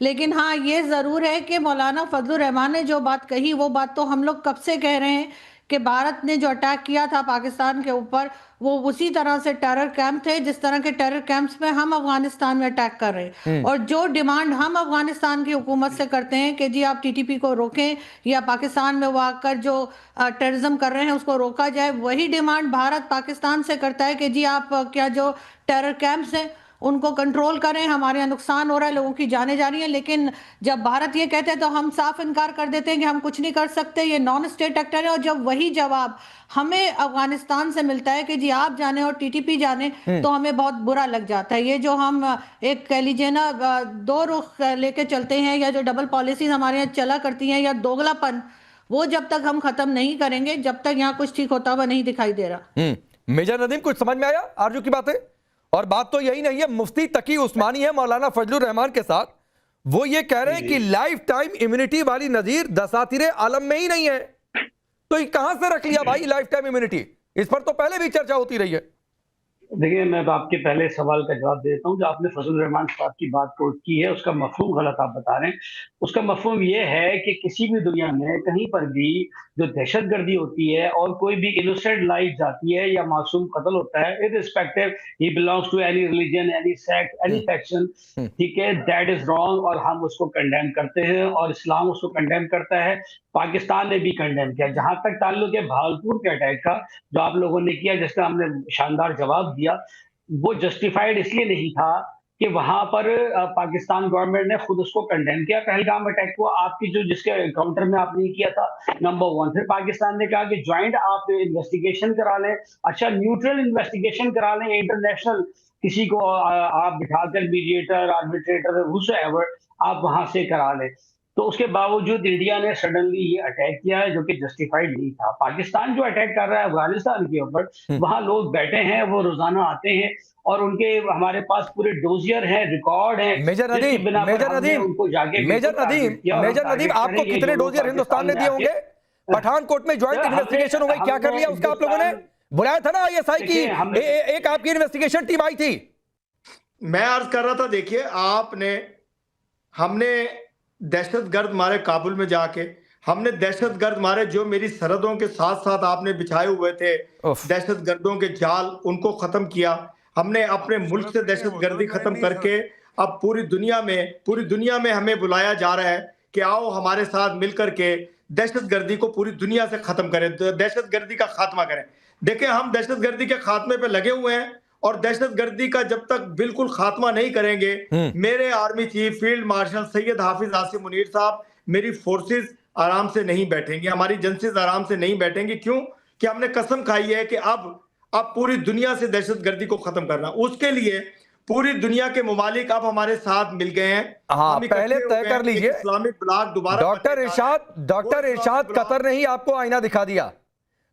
लेकिन हाँ, ये ज़रूर है कि मौलाना फजलुर रहमान ने जो बात कही, वो बात तो हम लोग कब से कह रहे हैं कि भारत ने जो अटैक किया था पाकिस्तान के ऊपर, वो उसी तरह से टेरर कैंप थे जिस तरह के टेरर कैंप्स में हम अफगानिस्तान में अटैक कर रहे हैं। और जो डिमांड हम अफगानिस्तान की हुकूमत से करते हैं कि जी आप टीटीपी को रोकें या पाकिस्तान में वो आकर जो टेररिज्म कर रहे हैं उसको रोका जाए, वही डिमांड भारत पाकिस्तान से करता है कि जी आप क्या जो टेरर कैंप्स हैं उनको कंट्रोल करें, हमारे यहाँ नुकसान हो रहा है, लोगों की जानें जा रही हैं। लेकिन जब भारत ये कहते हैं तो हम साफ इनकार कर देते हैं कि हम कुछ नहीं कर सकते, ये नॉन स्टेट एक्टर है। और जब वही जवाब हमें अफगानिस्तान से मिलता है कि जी आप जाने और टीटीपी जाने, तो हमें बहुत बुरा लग जाता है। ये जो हम एक कह लीजिए ना दो रुख लेके चलते हैं, या जो डबल पॉलिसीज हमारे यहाँ चला करती हैं, या दोगलापन, वो जब तक हम खत्म नहीं करेंगे, जब तक यहाँ कुछ ठीक होता हुआ नहीं दिखाई दे रहा। मेजर नदीम, कुछ समझ में आया आरजू की बातें? और बात तो यही नहीं है, मुफ्ती तकी उस्मानी है मौलाना फजलुर रहमान के साथ, वो ये कह रहे हैं कि लाइफ टाइम इम्यूनिटी वाली नजीर दसातिरे आलम में ही नहीं है। तो ये कहां से रख लिया भाई लाइफ टाइम इम्यूनिटी? इस पर तो पहले भी चर्चा होती रही है। देखिए, मैं तो आपके पहले सवाल का जवाब देता हूँ। जो आपने फजलुर रहमान साहब की बात कोट की है, उसका मफहूम गलत आप बता रहे हैं। उसका मफहूम ये है कि किसी भी दुनिया में कहीं पर भी जो दहशतगर्दी होती है और कोई भी इनोसेंट लाइफ जाती है या मासूम कत्ल होता है, irrespective he belongs to any religion, any sect, any faction, ठीक है, दैट इज रॉन्ग और हम उसको कंडेम करते हैं और इस्लाम उसको कंडेम करता है। पाकिस्तान ने भी कंडेम किया। जहां तक ताल्लुक है भागलपुर के अटैक का, जो आप लोगों ने किया, जिसका हमने शानदार जवाब दिया, वो जस्टिफाइड इसलिए नहीं था कि वहां पर पाकिस्तान गवर्नमेंट ने खुद उसको कंडेम किया। पहलगाम अटैक को आपकी जो जिसके एनकाउंटर में आपने किया था, नंबर 1। फिर पाकिस्तान ने कहा कि ज्वाइंट आप इन्वेस्टिगेशन करा लें, अच्छा न्यूट्रल इन्वेस्टिगेशन करा लें, इंटरनेशनल किसी को आप बिठाकर मीडिएटर, आर्बिट्रेटर, हुसएवर आप वहां से करा लें। तो उसके बावजूद इंडिया ने सडनली ये अटैक किया है, जो कि जस्टिफाइड नहीं था। पाकिस्तान जो अटैक कर रहा है अफगानिस्तान के ऊपर, वहां लोग बैठे हैं, वो रोजाना आते हैं और उनके हमारे पास पूरे डोजियर हैं, रिकॉर्ड है। मेजर नदीम, आपको कितने डोजियर हिंदुस्तान ने दिए होंगे? पठानकोट में ज्वाइंट इन्वेस्टिगेशन हो गई, क्या कर लिया उसका आप लोगों ने? बुलाया था ना आईएसआई की एक आपकी इन्वेस्टिगेशन टीम आई थी। मैं अर्ज कर रहा था, देखिए हमने दहशतगर्द मारे काबुल में जाके, हमने दहशतगर्द मारे जो मेरी सरहदों के साथ साथ आपने बिछाए हुए थे दहशतगर्दों के जाल, उनको खत्म किया। हमने अपने मुल्क से दहशतगर्दी खत्म करके अब पूरी दुनिया में हमें बुलाया जा रहा है कि आओ हमारे साथ मिलकर के दहशतगर्दी को पूरी दुनिया से खत्म करें, दहशतगर्दी का खात्मा करें। देखिए, हम दहशतगर्दी के खात्मे पे लगे हुए हैं और दहशतगर्दी का जब तक बिल्कुल खात्मा नहीं करेंगे, मेरे army chief field marshal Syed Hafiz Asim Munir साहब, मेरी फोर्सेस आराम से नहीं बैठेंगी, हमारी एजेंसीज आराम से नहीं बैठेंगी। क्यों? कि हमने कसम खाई है कि अब पूरी दुनिया से दहशतगर्दी को खत्म करना। उसके लिए पूरी दुनिया के मुमालिक अब हमारे साथ मिल गए हैं। हाँ, पहले तय कर लीजिए इस्लामिक ब्लॉक दोबारा। डॉक्टर इरशाद कतर ने ही आपको आईना दिखा दिया,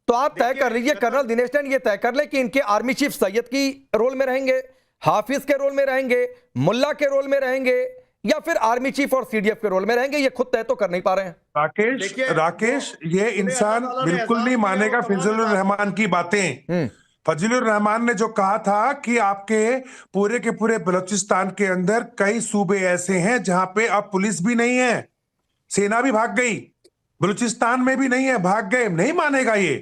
तो आप तय कर लीजिए, कर्नल दिनेश ने ये तय कर ले कि इनके आर्मी चीफ सैयद की रोल में रहेंगे, हाफिज के रोल में रहेंगे, मुल्ला के रोल में रहेंगे, या फिर आर्मी चीफ और सीडीएफ के रोल में रहेंगे। ये खुद तय तो कर नहीं पा रहे हैं। राकेश, ये इंसान बिल्कुल नहीं मानेगा फजलुर रहमान की बातें। फजलुर रहमान ने जो कहा था कि आपके पूरे के पूरे बलूचिस्तान के अंदर कई सूबे ऐसे हैं जहां पे अब पुलिस भी नहीं है, सेना भी भाग गई, बलूचिस्तान में भी नहीं है, भाग गए। नहीं मानेगा ये।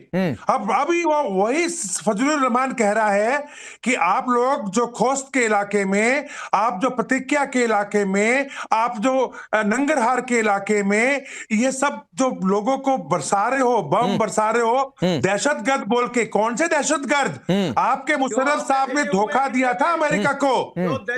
अब अभी वही फजलुर रहमान कह रहा है कि आप लोग जो खोस्त के इलाके में, आप जो प्रतिक्रिया के इलाके में, आप जो नंगरहार के इलाके में, ये सब जो लोगों को बरसा रहे हो, बम बरसा रहे हो, दहशतगर्द बोल के। कौन से दहशतगर्द? आपके मुशर्रफ साहब ने धोखा दिया था अमेरिका को,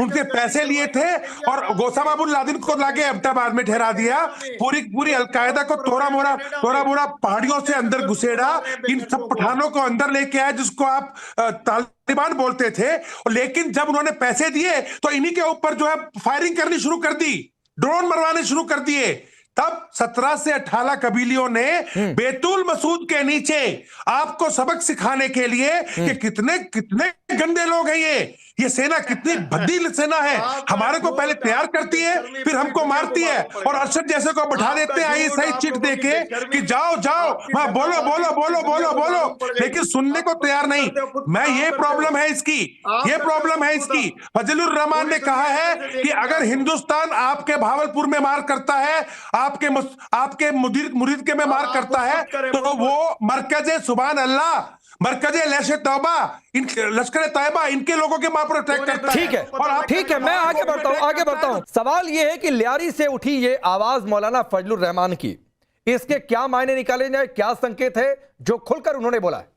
उनके पैसे लिए थे और ओसामा बिन लादेन को लाके अब्टाबाद में ठहरा दिया। पूरी अलकायदा को तोड़ा मोड़ा पहाड़ियों से अंदर घुसेड़ा, इन सब पठानों को अंदर लेके आया जिसको आप तालिबान बोलते थे। लेकिन जब उन्होंने पैसे दिए तो इन्हीं के ऊपर जो है फायरिंग करनी शुरू कर दी, ड्रोन मरवाने शुरू कर दिए। तब 17 से 18 कबीलियों ने बैतुल मसूद के नीचे आपको सबक सिखाने के लिए कि कितने कितने गंदे लोग हैं ये, ये सेना कितनी भद्दी सेना है, हमारे को पहले तैयार करती है फिर हमको मारती है, और अरशद जैसे को बैठा देते हैं आईएसआई चिट देके कि जाओ जाओ मैं बोलो बोलो बोलो बोलो बोलो, लेकिन सुनने को तैयार नहीं। मैं ये प्रॉब्लम है इसकी, ये प्रॉब्लम है इसकी। फजलुर रहमान ने कहा है कि अगर हिंदुस्तान आपके भावलपुर में मार करता है, आपके मुरीद के में मार करता है, तो वो मरकजे सुभान अल्लाह, मरकजे लश्कर तौबा, लश्कर तैयबा, इनके लोगों के मां पर अटैक करता है। ठीक है, मैं आगे बढ़ता हूं। सवाल यह है कि लियारी से उठी ये आवाज मौलाना फजलुर रहमान की, इसके क्या मायने निकाले जाए, क्या संकेत है जो खुलकर उन्होंने बोला है?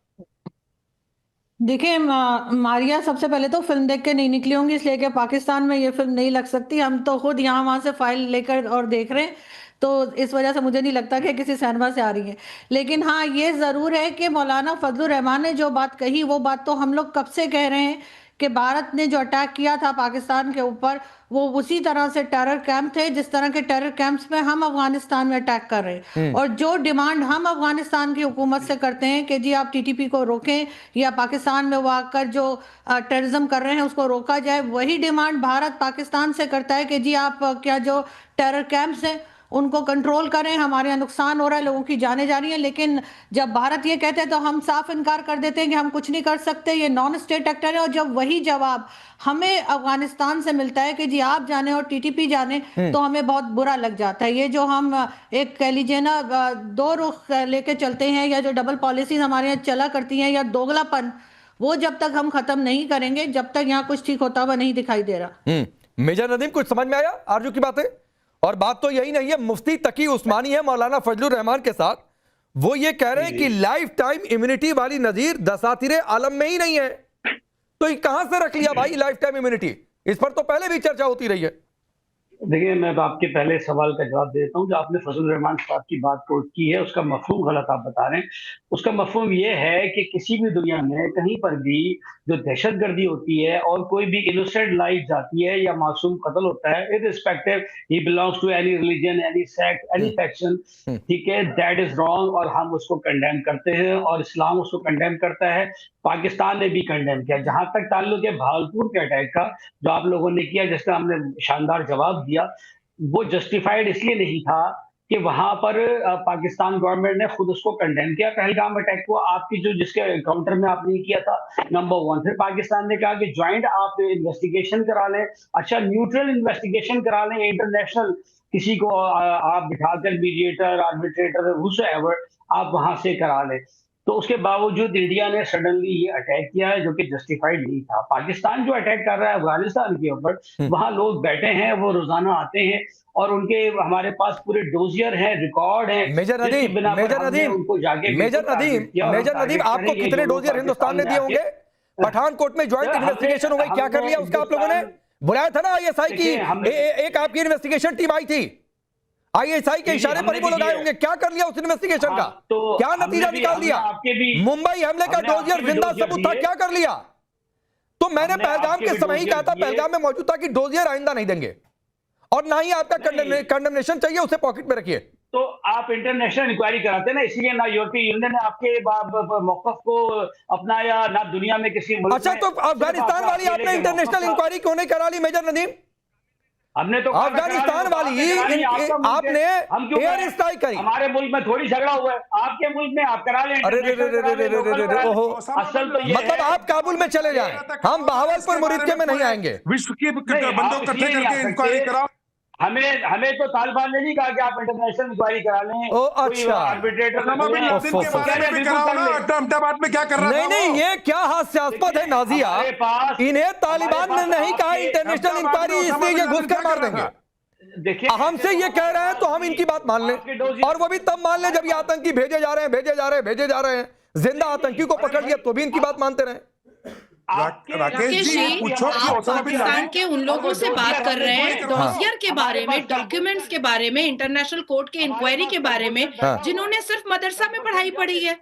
देखिए मारिया सबसे पहले तो फिल्म देख के नहीं निकली होंगी, इसलिए कि पाकिस्तान में ये फिल्म नहीं लग सकती। हम तो खुद यहाँ वहां से फाइल लेकर और देख रहे हैं, तो इस वजह से मुझे नहीं लगता कि किसी सिनेमा से आ रही है। लेकिन हाँ, ये ज़रूर है कि मौलाना फजलुर रहमान ने जो बात कही वो बात तो हम लोग कब से कह रहे हैं कि भारत ने जो अटैक किया था पाकिस्तान के ऊपर, वो उसी तरह से टेरर कैंप थे जिस तरह के टेरर कैंप्स में हम अफगानिस्तान में अटैक कर रहे हैं। और जो डिमांड हम अफगानिस्तान की हुकूमत से करते हैं कि जी आप टीटीपी को रोकें या पाकिस्तान में वो आकर जो टेररिज्म कर रहे हैं उसको रोका जाए, वही डिमांड भारत पाकिस्तान से करता है कि जी आप क्या जो टेरर कैंप्स हैं उनको कंट्रोल करें, हमारे यहाँ नुकसान हो रहा है, लोगों की जाने जा रही है। लेकिन जब भारत ये कहते हैं तो हम साफ इनकार कर देते हैं कि हम कुछ नहीं कर सकते, ये नॉन स्टेट एक्टर है। और जब वही जवाब हमें अफगानिस्तान से मिलता है कि जी आप जाने और टीटीपी जाने, तो हमें बहुत बुरा लग जाता है। ये जो हम एक कह लीजिए ना दो रुख लेके चलते हैं, या जो डबल पॉलिसीज हमारे यहाँ चला करती हैं, या दोगलापन, वो जब तक हम खत्म नहीं करेंगे, जब तक यहाँ कुछ ठीक होता हुआ नहीं दिखाई दे रहा। मेजर नदीम, कुछ समझ में आया आरजू की बातें? और बात तो यही नहीं है, मुफ्ती तकी उस्मानी है मौलाना फजलुर रहमान के साथ, वो ये कह रहे हैं कि लाइफ टाइम इम्यूनिटी वाली नजीर दसातिरे आलम में ही नहीं है। तो ये कहां से रख लिया भाई लाइफ टाइम इम्यूनिटी? इस पर तो पहले भी चर्चा होती रही है। देखिए, मैं तो आपके पहले सवाल का जवाब देता हूँ। जो आपने फजलुर रहमान साहब की बात कोट की है उसका मफहूम गलत आप बता रहे हैं। उसका मफहूम ये है कि किसी भी दुनिया में कहीं पर भी जो दहशतगर्दी होती है और कोई भी इनोसेंट लाइफ जाती है या मासूम कत्ल होता है, irrespective he belongs to any religion, any sect, any faction, ठीक है, दैट इज रॉन्ग, और हम उसको कंडेम करते हैं और इस्लाम उसको कंडेम करता है। पाकिस्तान ने भी कंडेम किया। जहां तक ताल्लुक है भावलपुर के अटैक का जो आप लोगों ने किया, जिसका हमने शानदार जवाब दिया, वो जस्टिफाइड इसलिए नहीं था कि वहां पर पाकिस्तान गवर्नमेंट ने खुद उसको कंडेम किया। पहलगाम अटैक को आपकी जो जिसके एनकाउंटर में आपने किया था, नंबर 1। फिर पाकिस्तान ने कहा कि ज्वाइंट आप इन्वेस्टिगेशन करा लें, अच्छा न्यूट्रल इन्वेस्टिगेशन करा लें, इंटरनेशनल किसी को आप बिठाकर मीडिएटर, आर्बिट्रेटर, हुसएवर आप वहां से करा लें। तो उसके बावजूद इंडिया ने सडनली ये अटैक किया है जो कि जस्टिफाइड नहीं था। पाकिस्तान जो अटैक कर रहा है अफगानिस्तान के ऊपर, वहां लोग बैठे हैं, वो रोजाना आते हैं और उनके हमारे पास पूरे डोजियर हैं, रिकॉर्ड हैं। मेजर नदीम, आपको कितने डोजियर हिंदुस्तान ने दिए होंगे? पठानकोट में ज्वाइंट इन्वेस्टिगेशन हो गई, क्या कर लिया उसका आप लोगों ने? बुलाया था ना आईएसआई की एक आपकी इन्वेस्टिगेशन टीम आई थी, आईएसआई के इशारे पर ही वो लगाए होंगे। क्या कर लिया उस इन्वेस्टिगेशन का? क्या नतीजा निकाल दिया? मुंबई हमले का डोजियर जिंदा सबूत था, क्या कर लिया? तो मैंने पहलगाम के समय ही कहा था, पहलगाम में मौजूद था कि डोजियर आइंदा नहीं देंगे, और ना ही आपका कंडेमनेशन चाहिए, उसे पॉकेट में रखिए। तो आप इंटरनेशनल इंक्वायरी कराते ना, इसलिए ना यूरोपीय यूनियन ने आपके मौकफ को अपनाया, ना दुनिया में किसी मुल्क। अच्छा, तो अफगानिस्तान वाली आपने इंटरनेशनल इंक्वायरी क्यों नहीं करा ली मेजर नदीम? हमने तो अफगानिस्तान वाली आपने एयर स्ट्राइक करी। हमारे मुल्क में थोड़ी झगड़ा हुआ है, आपके मुल्क में आप करा लें। अरे मतलब आप काबुल में चले जाएं, हम बहावलपुर मुरीदके में नहीं आएंगे। विश्व के बंदों इकट्ठे करके इंक्वायरी कराओ। हमें तो तालिबान ने नहीं कहा कि आप इंटरनेशनल इंक्वायरी करा लें। ओ अच्छा, अहमदाबाद में क्या कर रहा है? नहीं, ये क्या हास्यास्पद है नाजिया, इन्हें तालिबान ने नहीं कहा इंटरनेशनल इंक्वायरी, इसलिए ये घुसकर मार देंगे। देखिए, हमसे ये कह रहे हैं तो हम इनकी बात मान लें, और वो भी तब मान लें जब ये आतंकी भेजे जा रहे हैं। जिंदा आतंकी को पकड़ लिया तो भी इनकी बात मानते रहे। राकेश जी, आप पाकिस्तान के उन लोगों से बात कर रहे हैं डोजियर के बारे में, डॉक्यूमेंट्स के बारे में, इंटरनेशनल कोर्ट के इंक्वायरी के बारे में, जिन्होंने सिर्फ मदरसा में पढ़ाई पढ़ी है,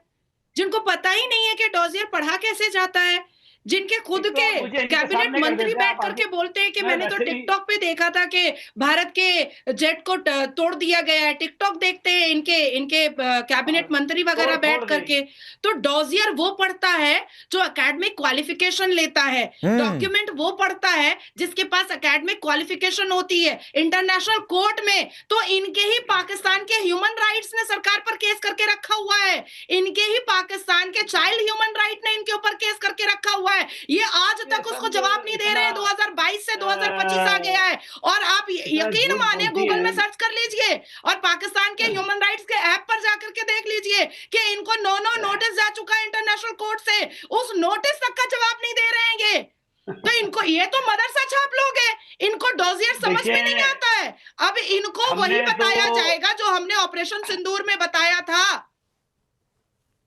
जिनको पता ही नहीं है कि डोजियर पढ़ा कैसे जाता है, जिनके खुद के कैबिनेट मंत्री बैठ करके बोलते हैं कि मैंने तो टिकटॉक पे देखा था कि भारत के जेट को तोड़ दिया गया है। टिकटॉक देखते हैं इनके कैबिनेट मंत्री वगैरह बैठ करके। तो डॉजियर वो पढ़ता है जो एकेडमिक क्वालिफिकेशन लेता है, डॉक्यूमेंट वो पढ़ता है जिसके पास एकेडमिक क्वालिफिकेशन होती है इंटरनेशनल कोर्ट में। तो इनके ही पाकिस्तान के ह्यूमन राइट्स ने सरकार पर केस करके रखा हुआ है, इनके ही पाकिस्तान के चाइल्ड ह्यूमन राइट ने इनके ऊपर केस करके रखा हुआ है। ये आज तक उसको जवाब नहीं दे रहे हैं। 2022 से 2025 आ गया है और आप यकीन माने गूगल में सर्च कर लीजिए और पाकिस्तान के ह्यूमन राइट्स के ऐप पर जाकर के देख लीजिए कि इनको नो नोटिस जा चुका है इंटरनेशनल कोर्ट से, उस नोटिस तक का जवाब नहीं दे रहे हैं ये। तो इनको, ये तो मदरसा छाप लोग हैं, इनको डॉजियर समझ में नहीं आता है। अब इनको वही बताया जाएगा जो हमने ऑपरेशन सिंदूर में बताया था।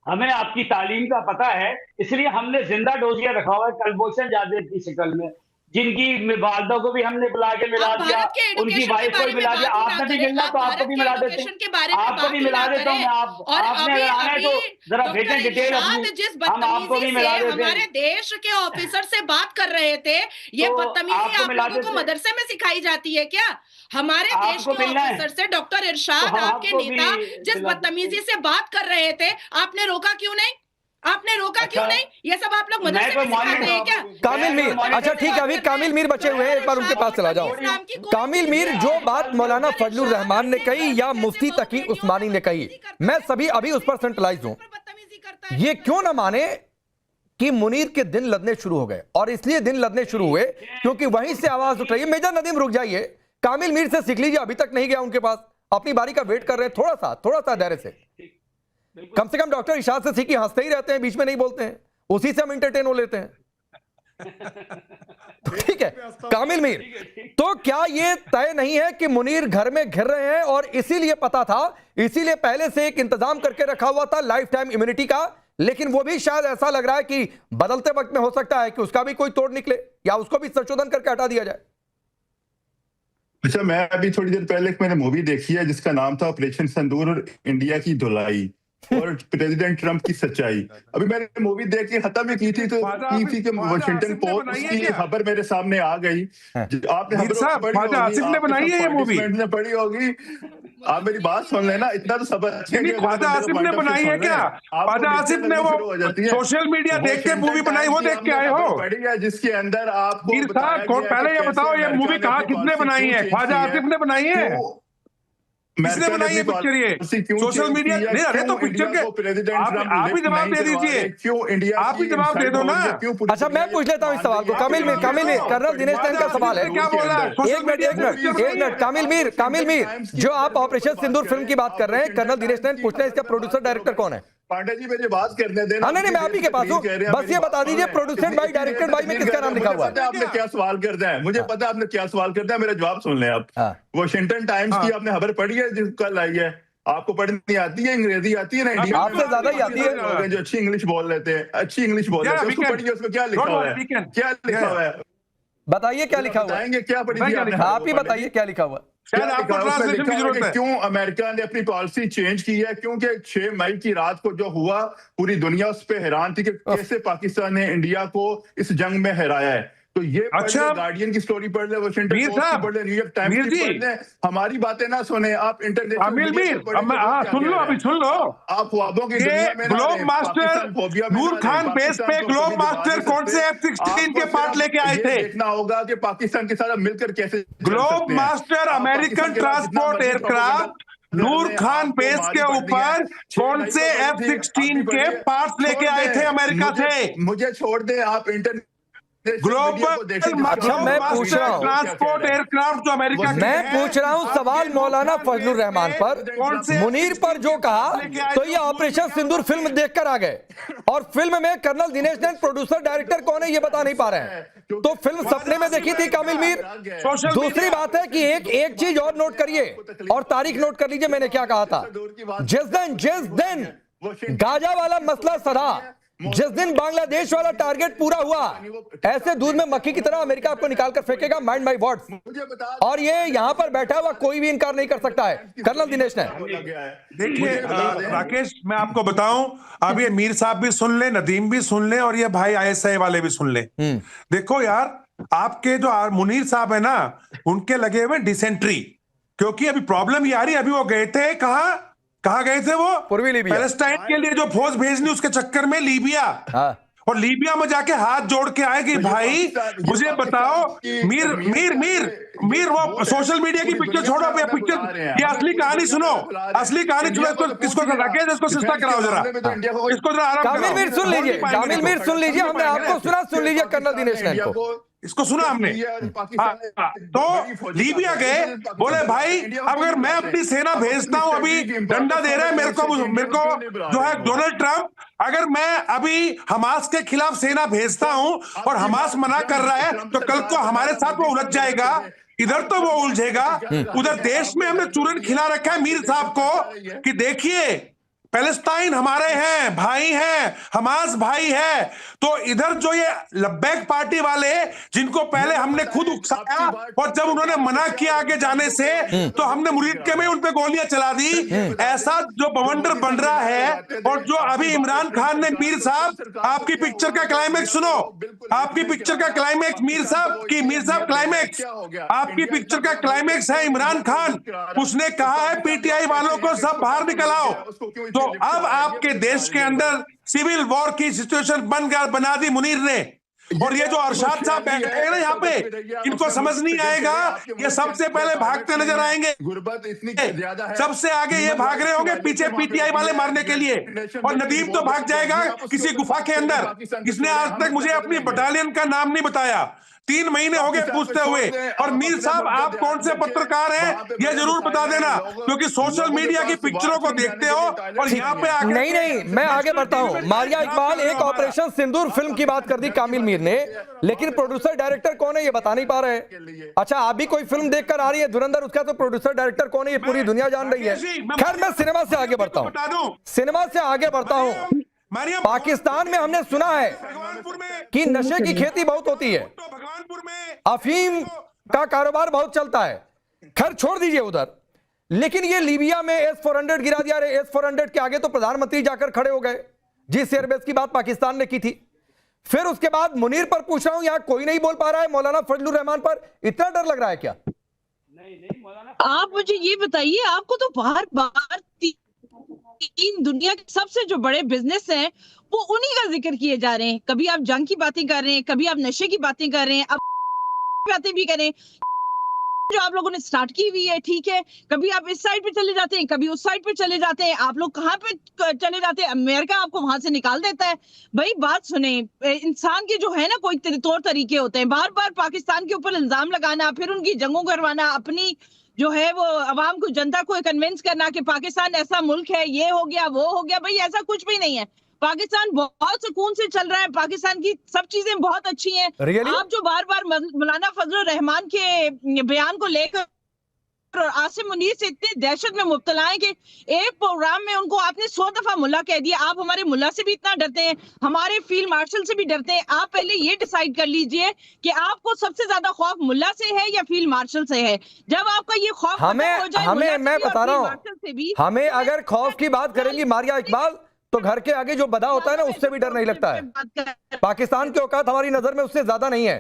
हमें आपकी तालीम का पता है, इसलिए हमने जिंदा डोजियर रखा हुआ है कुलभूषण जाधव की शक्ल में, जिनकी वालदा को भी हमने बुला के मिला दिया, उनकी वाइफ को भी मिला दिया। आपने भी मिलना तो आपको भी मिला देते हैं, आपको भी मिला देता हूँ मैं। आपने मिलाना है तो जरा भेजें डिटेल अपनी, जिस हम आपको भी मिला देते हैं। हमारे देश के ऑफिसर से बात कर रहे थे, ये बदतमीजी आप लोगों को मदरसे में सिखाई जाती है क्या? हमारे देश के ऑफिसर से डॉक्टर इरशाद, आपके नेता, जिस बदतमीजी से बात कर रहे थे, आपने रोका क्यों नहीं? आपने रोका क्यों नहीं? ये सब आप लोग मदरसे में सिखाते हैं क्या? कामिल मीर, अच्छा ठीक है, अभी कामिल मीर बचे हुए हैं, एक बार उनके पास चला जाओ। कामिल मीर, जो बात मौलाना फजलुर रहमान ने कही या मुफ्ती तकी उस्मानी ने कही, मैं सभी अभी उस पर सेंट्रलाइज हूं। ये क्यों ना माने कि मुनीर के दिन लदने शुरू हो गए, और इसलिए दिन लदने शुरू हुए क्योंकि वहीं से आवाज उठ रही है। मेजर नदीम रुक जाइए, कामिल मीर से सीख लीजिए, अभी तक नहीं गया उनके पास, अपनी बारी का वेट कर रहे हैं, थोड़ा सा धैर्य से। कम से कम डॉक्टर इरशाद से सीखी, हंसते ही रहते हैं, बीच में नहीं बोलते हैं, उसी से हम इंटरटेन हो लेते हैं। तो ठीक है कामिल मीर, तो क्या ये तय नहीं है कि मुनीर घर में घिर रहे हैं और इसीलिए पता था, इसीलिए पहले से एक इंतजाम करके रखा हुआ था लाइफ टाइम इम्यूनिटी का, लेकिन वो भी शायद ऐसा लग रहा है कि बदलते वक्त में हो सकता है कि उसका भी कोई तोड़ निकले या उसको भी संशोधन करके हटा दिया जाए। अच्छा, मैं अभी थोड़ी देर पहले एक मैंने मूवी देखी है जिसका नाम था ऑपरेशन सिंदूर और इंडिया की धुलाई और प्रेसिडेंट ट्रंप की सच्चाई। अभी मैंने मूवी देख के खत्म ही की थी तो कि वाशिंगटन पोस्ट की खबर मेरे सामने आ गई। आपने आसिफ ने बनाई है ये मूवी, पढ़ी होगी। आप मेरी बात सुन लेना, इतना तो सब ख्वाजा आसिफ ने बनाई है क्या? ख्वाजा आसिफ ने वो सोशल मीडिया देख के मूवी बनाई, वो देख के आए हो? पढ़ी है जिसके अंदर आपको पहले ये बताओ ये मूवी कहाँ किसने बनाई है? ख्वाजा आसिफ ने बनाई है? किसने बनाई है पिक्चर? ये सोशल मीडिया नहीं, अरे तो पिक्चर के आप ही जवाब दे दीजिए, क्यों इंडिया, आप ही जवाब दे दो ना। अच्छा मैं पूछ लेता हूं इस सवाल को, कामिल मीर, कर्नल दिनेश चंद का सवाल है। क्या बोला? एक मिनट कामिल मीर, जो आप ऑपरेशन सिंदूर फिल्म की बात कर रहे हैं, कर्नल दिनेश चंद पूछते हैं इसका प्रोड्यूसर डायरेक्टर कौन है? पांडे जी मेरी बात करने देना। नहीं मैं आप ही के पास हूँ, बस ये बता दीजिए प्रोड्यूसर बाई डायरेक्टेड बाई में किसका नाम लिखा हुआ है? आपने क्या सवाल करते हैं, मुझे पता है आपने क्या सवाल करते हैं, मेरा जवाब सुन लें आप। वॉशिंगटन टाइम्स की आपने खबर पढ़ी है जो कल आई है? आपको पढ़नी आती है, अंग्रेजी आती है ना? इंडिया आपसे ज्यादा ही आती है। जो अच्छी इंग्लिश बोल लेते हैं, अच्छी इंग्लिश बोल लेते हैं, उसको पढ़िए, उसमें क्या लिखा हुआ है? क्या लिखा हुआ है बताइए, क्या लिखा हुआ है? क्या पढ़ी? आप ही बताइए क्या लिखा हुआ है? शायद आपको ट्रांसलेशन की जरूरत है। क्यों अमेरिका ने अपनी पॉलिसी चेंज की है? क्योंकि 6 मई की रात को जो हुआ पूरी दुनिया उस पर हैरान थी कि कैसे पाकिस्तान ने इंडिया को इस जंग में हराया है। तो ये अच्छा, गार्डियन की स्टोरी पढ़ ले, वाशिंगटन पोस्ट की पढ़ ले, न्यूयॉर्क टाइम्स की पढ़ ले, हमारी बातें ना सुने आप। इंटरनेशनल सुन लो, अभी सुन लो। आप ख्वाबों की दुनिया में ग्लोब मास्टर नूर खान बेस पे ग्लोब मास्टर कौन से F-16 के पार्ट लेके आए थे? देखना होगा कि पाकिस्तान के साथ मिलकर कैसे globemaster American transport aircraft Noor Khan base के ऊपर कौन से F-16 के पार्ट्स लेके आए थे अमेरिका से? मुझे छोड़ दे आप। इंटरनेट ग्लोबल अच्छा मैं पूछ रहा हूँ ट्रांसपोर्ट एयरक्राफ्ट जो अमेरिका, मैं पूछ रहा हूँ सवाल मौलाना फजलुर रहमान पर, मुनीर पर जो कहा तो ये ऑपरेशन सिंदूर फिल्म देखकर आ गए और फिल्म में कर्नल दिनेश चंद प्रोड्यूसर डायरेक्टर कौन है ये बता नहीं पा रहे हैं, तो फिल्म सपने में देखी थी कामिल मीर। दूसरी बात है कि एक चीज और नोट करिए और तारीख नोट कर लीजिए, मैंने क्या कहा था। जिस दिन गाजा वाला मसला सधा जिस दिन बांग्लादेश वाला टारगेट पूरा हुआ, ऐसे दूध में मक्खी की तरह अमेरिका आपको निकाल कर फेंकेगा, माइंड माय वर्ड्स। और ये यहां पर बैठा हुआ कोई भी इनकार नहीं कर सकता है, कर्नल दिनेश ने। देखिए राकेश, मैं आपको बताऊं, अब ये मीर साहब भी सुन ले, नदीम भी सुन ले, और ये भाई ISI वाले भी सुन ले। देखो यार, आपके जो मुनीर साहब है ना, उनके लगे हुए डिसेंट्री, क्योंकि अभी प्रॉब्लम ये आ रही, अभी वो गए थे कहाँ गए थे वो? पूर्वी लीबिया। पैलेस्टाइन के लिए जो फौज भेजनी, उसके चक्कर में लीबिया। और लीबिया में जाके हाथ जोड़ के आए कि भाई मुझे बताओ, मीर वो सोशल मीडिया की पिक्चर छोड़ो, पिक्चर ये असली कहानी सुनो, असली कहानी सुनो। इसको राकेश, इसको सिस्ता कराओ जरा, इसको जरा आराम कामिल मीर सुन लीजिए, कामिल मीर सुन लीजिए, हमने आपको सुना, सुन लीजिए कर्नल दिनेश ने इनको। इसको सुना हमने। तो लीबिया गए, बोले भाई अगर मैं अपनी सेना भेजता हूं, अभी डंडा दे रहा है मेरे को जो है डोनाल्ड ट्रंप, अगर मैं अभी हमास के खिलाफ सेना भेजता हूं और हमास मना कर रहा है, तो कल को हमारे साथ वो उलझ जाएगा, इधर तो वो उलझेगा, उधर देश में हमने चूरन खिला रखा है मीर साहब को कि देखिए पैलेस्टाइन हमारे हैं, भाई हैं, हमास भाई है। तो इधर जो ये लब्बैक पार्टी वाले, जिनको पहले हमने खुद उकसाया और जब उन्होंने मना किया आगे जाने से, तो हमने मुरीदके में उन पे गोलियां चला दी। ऐसा जो बवंडर बन रहा है, और जो अभी इमरान खान ने, मीर साहब आपकी पिक्चर का क्लाइमैक्स सुनो, आपकी पिक्चर का क्लाइमैक्स मीर साहब क्लाइमैक्स, आपकी पिक्चर का क्लाइमैक्स है इमरान खान। उसने कहा है PTI वालों को सब बाहर निकल आओ। तो अब आपके देश के अंदर सिविल वॉर की सिचुएशन बना दी मुनीर ने। और ये जो अरशाद साहब बैठे हैं ना यहाँ पे, इनको समझ नहीं आएगा, ये सबसे पहले भागते नजर आएंगे, सबसे आगे ये भाग रहे होंगे पीछे PTI वाले मारने के लिए। और नदीम तो भाग जाएगा किसी गुफा के अंदर। इसने आज तक मुझे अपनी बटालियन का नाम नहीं बताया, 3 महीने हो गए पूछते हुए। और मीर साहब आप कौन से पत्रकार हैं, ये जरूर बता देना, क्योंकि सोशल मीडिया की पिक्चरों को देखते हो और यहाँ पे आके नहीं, मैं आगे बढ़ता हूं। मारिया इकबाल, एक ऑपरेशन सिंदूर फिल्म की बात कर दी कामिल मीर ने, लेकिन प्रोड्यूसर डायरेक्टर कौन है ये बता नहीं पा रहे। अच्छा, आप भी कोई फिल्म देखकर आ रही है धुरंधर, उसका तो प्रोड्यूसर डायरेक्टर कौन है ये पूरी दुनिया जान रही है। खैर, मैं सिनेमा से आगे बढ़ता हूं। पाकिस्तान में हमने सुना है कि नशे की खेती बहुत होती है, अफीम का कारोबार बहुत चलता है। खैर छोड़ दीजिए उधर, लेकिन ये लीबिया में S-400 गिरा दिया। S-400 के आगे तो प्रधानमंत्री जाकर खड़े हो गए। जिस एयरबेस की बात पाकिस्तान ने की थी। फिर उसके बाद मुनीर पर पूछ रहा हूं, यहां कोई नहीं बोल पा रहा है। मौलाना फजलुर रहमान पर इतना डर लग रहा है क्या? नहीं मौलाना, आप मुझे ये बताइए, आपको तो बार बार 3 दुनिया के सबसे जो बड़े बिजनेस हैं वो उन्हीं का जिक्र किए जा रहे हैं। कभी आप जंग की बातें कर रहे हैं, कभी आप नशे की बातें कर रहे हैं, अब बातें भी करें जो आप लोगों ने स्टार्ट की हुई है, ठीक है। कभी आप इस साइड पे चले जाते हैं, कभी उस साइड पे चले जाते हैं। आप लोग कहाँ पे चले जाते हैं? अमेरिका आपको वहां से निकाल देता है। भाई बात सुने, इंसान के जो है ना कोई तौर तरीके होते हैं। बार बार पाकिस्तान के ऊपर इल्जाम लगाना, फिर उनकी जंगों करवाना, अपनी जो है वो अवाम को, जनता को कन्विंस करना कि पाकिस्तान ऐसा मुल्क है, ये हो गया वो हो गया। भाई ऐसा कुछ भी नहीं है। पाकिस्तान बहुत सुकून से चल रहा है, पाकिस्तान की सब चीजें बहुत अच्छी हैं। आप जो बार बार मौलाना फजलुर रहमान के बयान को लेकर और आसिम मुनीर से इतने दहशत में मुब्तला है कि एक प्रोग्राम में उनको आपने 100 दफा मुल्ला कह दिया। आप हमारे मुल्ला से भी इतना डरते हैं, हमारे फील्ड मार्शल से भी डरते हैं। आप पहले ये डिसाइड कर लीजिए कि आपको सबसे ज्यादा खौफ मुल्ला से है या फील्ड मार्शल से है। जब आपका ये खौफ हमें मैं बता रहा हूँ, हमें अगर खौफ की बात करेंगी मारिया इकबाल, तो घर के आगे जो बदा होता है ना, उससे भी डर नहीं लगता है। पाकिस्तान की औकात हमारी नजर में उससे ज्यादा नहीं है।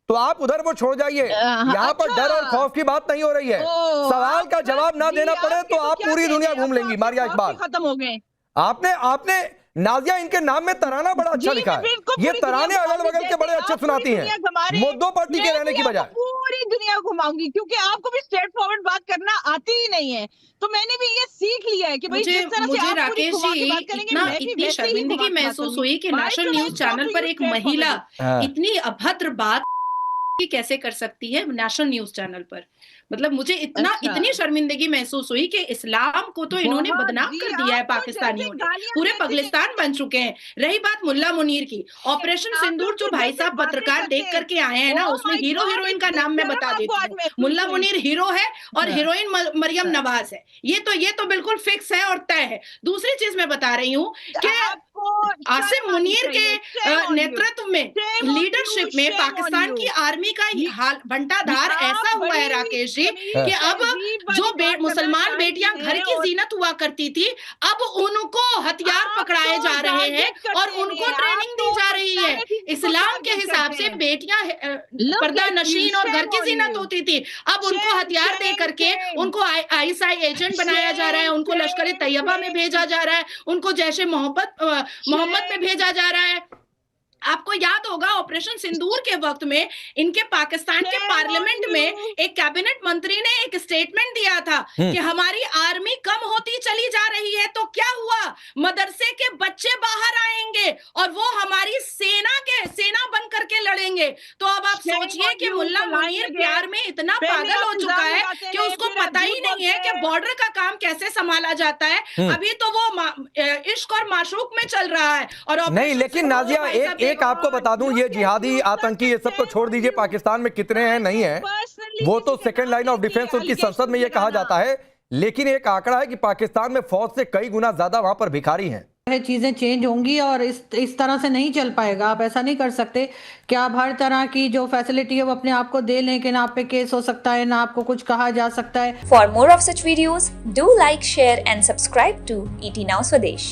तो आप उधर वो छोड़ जाइए, यहाँ पर डर और खौफ की बात नहीं हो रही है। सवाल का जवाब ना देना पड़े तो आप पूरी दुनिया घूम लेंगी मारिया इकबाल। खत्म हो गए। आपने नाजिया, इनके नाम में तराना बड़ा अच्छा लिखा है। ये तराने अगल बगल के बड़े अच्छे सुनाती हैं, मुद्दों पर टिके रहने की बजाय। पूरी दुनिया घुमाऊंगी, क्योंकि आपको भी स्ट्रेट फॉरवर्ड बात करना आती ही नहीं है। तो मैंने भी ये सीख लिया है कि भाई जिस तरह से आप पूरी घुमा के बात करेंगे, इतनी शर्मिंदगी महसूस हुई कि नेशनल न्यूज चैनल पर एक महिला इतनी अभद्र बात कैसे कर सकती है नेशनल न्यूज चैनल पर। मतलब मुझे इतनी शर्मिंदगी महसूस हुई कि इस्लाम को तो इन्होंने बदनाम कर दिया है पाकिस्तानियों ने, पूरे पाकिस्तान बन चुके हैं। रही बात मुल्ला मुनीर की, ऑपरेशन सिंदूर जो भाई साहब पत्रकार देख करके आए हैं ना, उसमें हीरो हीरोइन का नाम मैं बता देती हूँ। मुल्ला मुनीर हीरो है और हीरोइन मरियम नवाज है। ये तो बिल्कुल फिक्स है और तय है। दूसरी चीज मैं बता रही हूँ कि आसिम मुनीर के नेतृत्व में, लीडरशिप में पाकिस्तान की आर्मी का हाल बंटाधार ऐसा हुआ है राकेश जी कि अब जो मुसलमान बेटियां घर की जीनत हुआ करती थी, अब उनको हथियार पकड़ाए जा रहे हैं और उनको ट्रेनिंग दी जा रही है। इस्लाम के हिसाब से बेटियां पर्दा नशीन और घर की जीनत होती थी, अब उनको हथियार दे करके उनको आईएसआई एजेंट बनाया जा रहा है, उनको लश्कर ए तैयबा में भेजा जा रहा है, उनको जैसे मोहम्मद में भेजा जा रहा है। आपको याद होगा ऑपरेशन सिंदूर के वक्त में इनके पाकिस्तान के पार्लियामेंट में एक कैबिनेट मंत्री ने एक स्टेटमेंट दिया था कि हमारी आर्मी कम होती चली जा रही है। तो क्या हुआ, मदरसे के बच्चे बाहर आएंगे और वो हमारी सेना बन करके लड़ेंगे। तो अब आप सोचिए कि मुल्ला मुनीर प्यार में इतना पागल हो चुका है कि उसको पता ही नहीं है कि बॉर्डर का काम कैसे संभाला जाता है। अभी तो वो इश्क और माशूक में चल रहा है। और नहीं, लेकिन नाजिया एक आपको बता दूं, ये जिहादी आतंकी ये सब तो छोड़ दीजिए, पाकिस्तान में कितने हैं नहीं है वो तो सेकंड लाइन ऑफ डिफेंस उनकी संसद में ये कहा जाता है, लेकिन एक आंकड़ा है कि पाकिस्तान में फौज से कई गुना ज्यादा वहां पर भिखारी हैं। चीजें चेंज होंगी और इस तरह से नहीं चल पाएगा। आप ऐसा नहीं कर सकते कि आप हर तरह की जो फैसिलिटी है वो अपने आप को दे, लेकिन आप पे केस हो सकता है, ना आपको कुछ कहा जा सकता है। For more of such videos do like, share and subscribe to ET Now Swadesh।